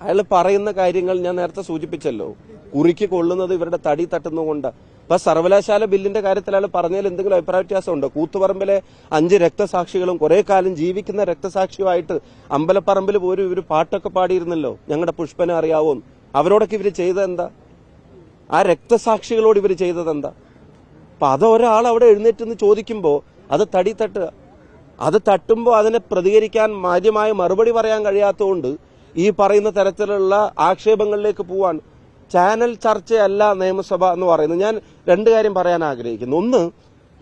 അയാൾ പറയുന്ന കാര്യങ്ങൾ ഞാൻ നേരത്തെ സൂചിപ്പിച്ചല്ലോ. കുറിക്ക് കൊള്ളുന്നത് ഇവരുടെ തടി തട്ടുന്നതുകൊണ്ട്. ഇപ്പൊ സർവകലാശാല ബില്ലിന്റെ കാര്യത്തിൽ അയാൾ പറഞ്ഞതിൽ എന്തെങ്കിലും അഭിപ്രായ വ്യത്യാസമുണ്ടോ? കൂത്തുപറമ്പിലെ 5 രക്തസാക്ഷികളും കുറെ കാലം ജീവിക്കുന്ന രക്തസാക്ഷിയുമായിട്ട് അമ്പലപ്പറമ്പിൽ പോലും ഇവർ പാട്ടൊക്കെ പാടിയിരുന്നല്ലോ. ഞങ്ങളുടെ പുഷ്പനെ അറിയാവോ? അവരോടൊക്കെ ഇവർ ചെയ്തതെന്താ? ആ രക്തസാക്ഷികളോട് ഇവർ ചെയ്തതെന്താ? അപ്പൊ അത് ഒരാൾ അവിടെ എഴുന്നേറ്റ് ചോദിക്കുമ്പോൾ അത് തടി തട്ടുക. അത് തട്ടുമ്പോൾ അതിനെ പ്രതികരിക്കാൻ മാന്യമായ മറുപടി പറയാൻ കഴിയാത്തതുകൊണ്ട് ഈ പറയുന്ന തരത്തിലുള്ള ആക്ഷേപങ്ങളിലേക്ക് പോവാൻ. ചാനൽ ചർച്ചയല്ല നിയമസഭ എന്ന് പറയുന്നത്. ഞാൻ 2 കാര്യം പറയാൻ ആഗ്രഹിക്കുന്നു. ഒന്ന്,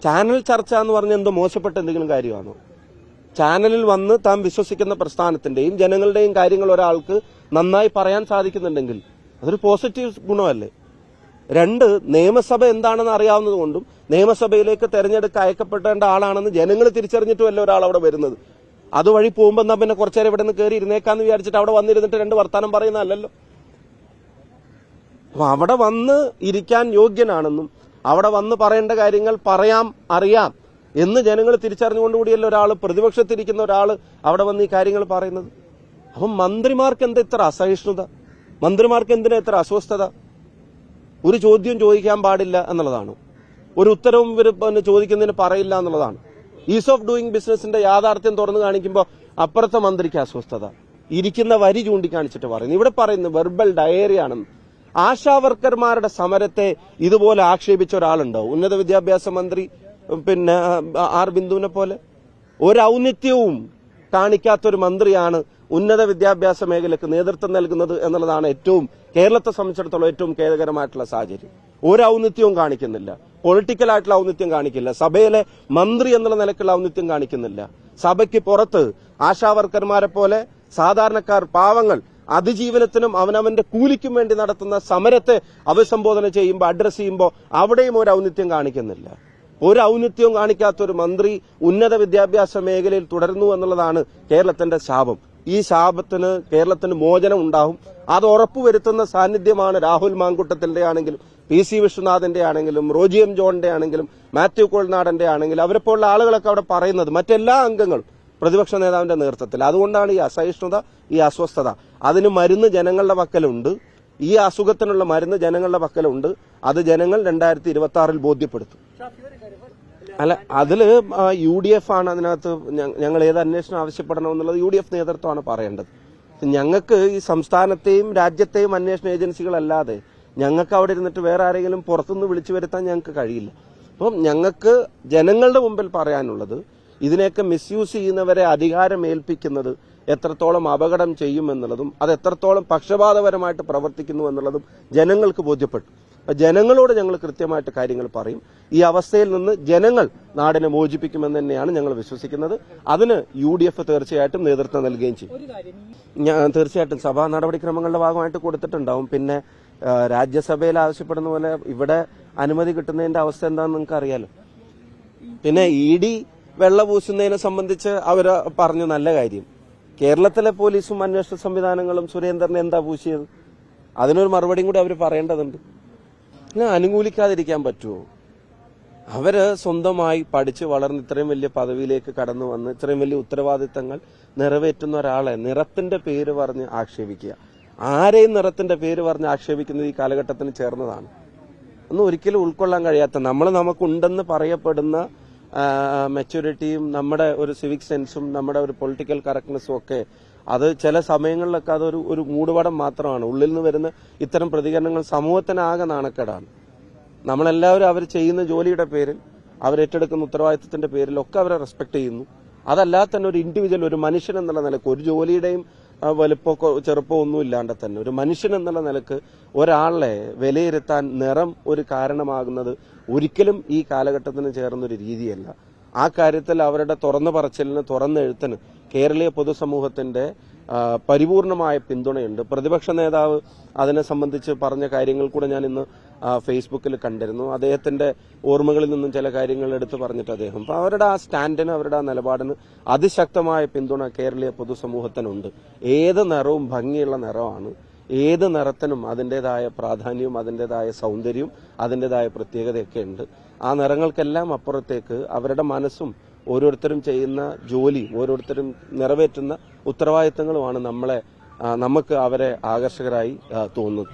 ചാനൽ ചർച്ച എന്ന് പറഞ്ഞ എന്തോ മോശപ്പെട്ട എന്തെങ്കിലും കാര്യമാണോ? ചാനലിൽ വന്ന് താൻ വിശ്വസിക്കുന്ന പ്രസ്ഥാനത്തിന്റെയും ജനങ്ങളുടെയും കാര്യങ്ങൾ ഒരാൾക്ക് നന്നായി പറയാൻ സാധിക്കുന്നുണ്ടെങ്കിൽ അതൊരു പോസിറ്റീവ് ഗുണമല്ലേ? 2, നിയമസഭ എന്താണെന്ന് അറിയാവുന്നതുകൊണ്ടും നിയമസഭയിലേക്ക് തെരഞ്ഞെടുക്ക അയക്കപ്പെടേണ്ട ആളാണെന്ന് ജനങ്ങൾ തിരിച്ചറിഞ്ഞിട്ടുമല്ല ഒരാൾ അവിടെ വരുന്നത്. അതുവഴി പോകുമ്പോൾ എന്നാ പിന്നെ കുറച്ചേരം ഇവിടെ നിന്ന് കയറി ഇരുന്നേക്കാന്ന് വിചാരിച്ചിട്ട് അവിടെ വന്നിരുന്നിട്ട് 2 വർത്താനം പറയുന്നതല്ലോ. അപ്പൊ അവിടെ വന്ന് ഇരിക്കാൻ യോഗ്യനാണെന്നും അവിടെ വന്ന് പറയേണ്ട കാര്യങ്ങൾ പറയാം, അറിയാം എന്ന് ജനങ്ങൾ തിരിച്ചറിഞ്ഞുകൊണ്ടുകൂടിയല്ലോ ഒരാൾ, പ്രതിപക്ഷത്തിരിക്കുന്ന ഒരാൾ അവിടെ വന്ന് ഈ കാര്യങ്ങൾ പറയുന്നത്. അപ്പം മന്ത്രിമാർക്ക് എന്താ ഇത്ര അസഹിഷ്ണുത? മന്ത്രിമാർക്ക് എന്തിനാ ഇത്ര അസ്വസ്ഥത? ഒരു ചോദ്യം ചോദിക്കാൻ പാടില്ല എന്നുള്ളതാണ്. ഒരു ഉത്തരവും ഇവർ ചോദിക്കുന്നതിന് പറയില്ല എന്നുള്ളതാണ്. ഈസ് ഓഫ് ഡൂയിങ് ബിസിനസിന്റെ യാഥാർത്ഥ്യം തുറന്നു കാണിക്കുമ്പോൾ അപ്പുറത്തെ മന്ത്രിക്ക് അസ്വസ്ഥത. ഇരിക്കുന്ന വരി ചൂണ്ടിക്കാണിച്ചിട്ട് പറയുന്നു. ഇവിടെ പറയുന്നത് വെർബൽ ഡയറി ആണെന്ന്. ആശാവർക്കർമാരുടെ സമരത്തെ ഇതുപോലെ ആക്ഷേപിച്ച ഒരാളുണ്ടോ? ഉന്നത വിദ്യാഭ്യാസ മന്ത്രി പിന്നെ ആർ ബിന്ദുവിനെ പോലെ ഒരു ഔന്നിത്യവും കാണിക്കാത്തൊരു മന്ത്രിയാണ് ഉന്നത വിദ്യാഭ്യാസ മേഖലയ്ക്ക് നേതൃത്വം നൽകുന്നത് എന്നുള്ളതാണ് കേരളത്തെ സംബന്ധിച്ചിടത്തോളം ഏറ്റവും ഖേദകരമായിട്ടുള്ള സാഹചര്യം. ഒരു ഔന്നിത്യവും കാണിക്കുന്നില്ല. പൊളിറ്റിക്കലായിട്ടുള്ള ഔന്നിത്യം കാണിക്കില്ല. സഭയിലെ മന്ത്രി എന്നുള്ള നിലക്കുള്ള ഔന്നിത്യം കാണിക്കുന്നില്ല. സഭയ്ക്ക് പുറത്ത് ആശാവർക്കർമാരെ പോലെ സാധാരണക്കാർ, പാവങ്ങൾ അതിജീവനത്തിനും അവനവന്റെ കൂലിക്കും വേണ്ടി നടത്തുന്ന സമരത്തെ അഭിസംബോധന ചെയ്യുമ്പോൾ, അഡ്രസ് ചെയ്യുമ്പോൾ അവിടെയും ഒരു ഔന്നിത്യം കാണിക്കുന്നില്ല. ഒരു ഔന്നിത്യവും കാണിക്കാത്തൊരു മന്ത്രി ഉന്നത വിദ്യാഭ്യാസ മേഖലയിൽ തുടരുന്നു എന്നുള്ളതാണ് കേരളത്തിന്റെ ശാപം. ഈ ശാപത്തിന് കേരളത്തിന് മോചനം ഉണ്ടാവും. അത് ഉറപ്പുവരുത്തുന്ന സാന്നിധ്യമാണ് രാഹുൽ മാങ്കൂട്ടത്തിന്റെ ആണെങ്കിലും PC വിശ്വനാഥിന്റെ ആണെങ്കിലും റോജി എം ജോണിന്റെ ആണെങ്കിലും മാത്യു കോൾനാടന്റെ ആണെങ്കിലും അവരെപ്പോലുള്ള ആളുകളൊക്കെ അവിടെ പറയുന്നത്, മറ്റെല്ലാ അംഗങ്ങളും പ്രതിപക്ഷ നേതാവിന്റെ നേതൃത്വത്തിൽ. അതുകൊണ്ടാണ് ഈ അസഹിഷ്ണുത, ഈ അസ്വസ്ഥത. അതിന് മരുന്ന് ജനങ്ങളുടെ പക്കലുണ്ട്. ഈ അസുഖത്തിനുള്ള മരുന്ന് ജനങ്ങളുടെ പക്കലുണ്ട്. അത് ജനങ്ങൾ 2026 ബോധ്യപ്പെടുത്തും. അല്ല, അതില് UDF ആണ് അതിനകത്ത് ഞങ്ങൾ ഏത് അന്വേഷണം ആവശ്യപ്പെടണമെന്നുള്ളത് UDF നേതൃത്വമാണ് പറയേണ്ടത്. ഞങ്ങൾക്ക് ഈ സംസ്ഥാനത്തെയും രാജ്യത്തെയും അന്വേഷണ ഏജൻസികളല്ലാതെ ഞങ്ങൾക്ക് അവിടെ ഇരുന്നിട്ട് വേറെ ആരെങ്കിലും പുറത്തുനിന്ന് വിളിച്ചു വരുത്താൻ ഞങ്ങൾക്ക് കഴിയില്ല. അപ്പം ഞങ്ങൾക്ക് ജനങ്ങളുടെ മുമ്പിൽ പറയാനുള്ളത്, ഇതിനെയൊക്കെ മിസ്യൂസ് ചെയ്യുന്നവരെ അധികാരം ഏൽപ്പിക്കുന്നത് എത്രത്തോളം അപകടം ചെയ്യുമെന്നുള്ളതും അത് എത്രത്തോളം പക്ഷപാതപരമായിട്ട് പ്രവർത്തിക്കുന്നു എന്നുള്ളതും ജനങ്ങൾക്ക് ബോധ്യപ്പെട്ടു. ജനങ്ങളോട് ഞങ്ങൾ കൃത്യമായിട്ട് കാര്യങ്ങൾ പറയും. ഈ അവസ്ഥയിൽ നിന്ന് ജനങ്ങൾ നാടിനെ മോചിപ്പിക്കുമെന്ന് തന്നെയാണ് ഞങ്ങൾ വിശ്വസിക്കുന്നത്. അതിന് UDF തീർച്ചയായിട്ടും നേതൃത്വം നൽകുകയും ചെയ്യും. തീർച്ചയായിട്ടും സഭാ നടപടിക്രമങ്ങളുടെ ഭാഗമായിട്ട് കൊടുത്തിട്ടുണ്ടാവും. പിന്നെ രാജ്യസഭയിൽ ആവശ്യപ്പെടുന്ന പോലെ ഇവിടെ അനുമതി കിട്ടുന്നതിന്റെ അവസ്ഥ എന്താണെന്ന് നിങ്ങൾക്ക് അറിയാലോ. പിന്നെ ED വെള്ള പൂശുന്നതിനെ സംബന്ധിച്ച് അവർ പറഞ്ഞു, നല്ല കാര്യം. കേരളത്തിലെ പോലീസും അന്വേഷണ സംവിധാനങ്ങളും സുരേന്ദ്രനെ എന്താ പൂശിയത്? അതിനൊരു മറുപടിയും കൂടി അവർ പറയേണ്ടതുണ്ട്. അനുകൂലിക്കാതിരിക്കാൻ പറ്റുമോ? അവര് സ്വന്തമായി പഠിച്ച് വളർന്ന് ഇത്രയും വലിയ പദവിയിലേക്ക് കടന്നു വന്ന് ഇത്രയും വലിയ ഉത്തരവാദിത്തങ്ങൾ നിറവേറ്റുന്ന ഒരാളെ നിറത്തിന്റെ പേര് പറഞ്ഞ് ആക്ഷേപിക്കുക, ആരെയും നിറത്തിന്റെ പേര് പറഞ്ഞ് ആക്ഷേപിക്കുന്നത് ഈ കാലഘട്ടത്തിന് ചേർന്നതാണ്. ഒന്നും ഒരിക്കലും ഉൾക്കൊള്ളാൻ കഴിയാത്ത, നമുക്കുണ്ടെന്ന് പറയപ്പെടുന്ന മെച്യൂരിറ്റിയും നമ്മുടെ ഒരു സിവിക് സെൻസും നമ്മുടെ ഒരു പൊളിറ്റിക്കൽ കറക്റ്റ്നെസ്സും ഒക്കെ അത് ചില സമയങ്ങളിലൊക്കെ അതൊരു മൂടുപടം മാത്രമാണ്. ഉള്ളിൽ നിന്ന് വരുന്ന ഇത്തരം പ്രതികരണങ്ങൾ സമൂഹത്തിനാകെ നാണക്കേടാണ്. നമ്മളെല്ലാവരും അവർ ചെയ്യുന്ന ജോലിയുടെ പേരിൽ, അവരേറ്റെടുക്കുന്ന ഉത്തരവാദിത്തത്തിന്റെ പേരിലൊക്കെ അവരെ റെസ്പെക്ട് ചെയ്യുന്നു. അതല്ലാതെ തന്നെ ഒരു ഇൻഡിവിജ്വൽ, ഒരു മനുഷ്യൻ എന്നുള്ള നിലക്ക്, ഒരു ജോലിയുടെയും വലുപ്പമോ ചെറുപ്പമോ ഒന്നും ഇല്ലാണ്ട് തന്നെ ഒരു മനുഷ്യൻ എന്നുള്ള നിലക്ക് ഒരാളെ വിലയിരുത്താൻ നിറം ഒരു കാരണമാകുന്നത് ഒരിക്കലും ഈ കാലഘട്ടത്തിന് ചേർന്നൊരു രീതിയല്ല. ആ കാര്യത്തിൽ അവരുടെ തുറന്നു പറച്ചിലിന്, തുറന്നെഴുത്തിന് കേരളീയ പൊതുസമൂഹത്തിന്റെ പരിപൂർണമായ പിന്തുണയുണ്ട്. പ്രതിപക്ഷ നേതാവ് അതിനെ സംബന്ധിച്ച് പറഞ്ഞ കാര്യങ്ങൾ കൂടെ ഞാൻ ഇന്ന് ഫേസ്ബുക്കിൽ കണ്ടിരുന്നു. അദ്ദേഹത്തിന്റെ ഓർമ്മകളിൽ നിന്നും ചില കാര്യങ്ങൾ എടുത്തു പറഞ്ഞിട്ട് അദ്ദേഹം അപ്പൊ അവരുടെ ആ സ്റ്റാൻഡിന്, അവരുടെ ആ നിലപാടിന് അതിശക്തമായ പിന്തുണ കേരളീയ പൊതുസമൂഹത്തിനുണ്ട്. ഏത് നിറവും ഭംഗിയുള്ള നിറമാണ്. ഏത് നിറത്തിനും അതിൻ്റെതായ പ്രാധാന്യവും അതിൻ്റെതായ സൗന്ദര്യവും അതിൻ്റെതായ പ്രത്യേകതയൊക്കെ ഉണ്ട്. ആ നിറങ്ങൾക്കെല്ലാം അപ്പുറത്തേക്ക് അവരുടെ മനസ്സും ഓരോരുത്തരും ചെയ്യുന്ന ജോലി, ഓരോരുത്തരും നിറവേറ്റുന്ന ഉത്തരവാദിത്തങ്ങളുമാണ് നമ്മളെ നമുക്ക് അവരെ ആകർഷകരായി തോന്നുന്നത്.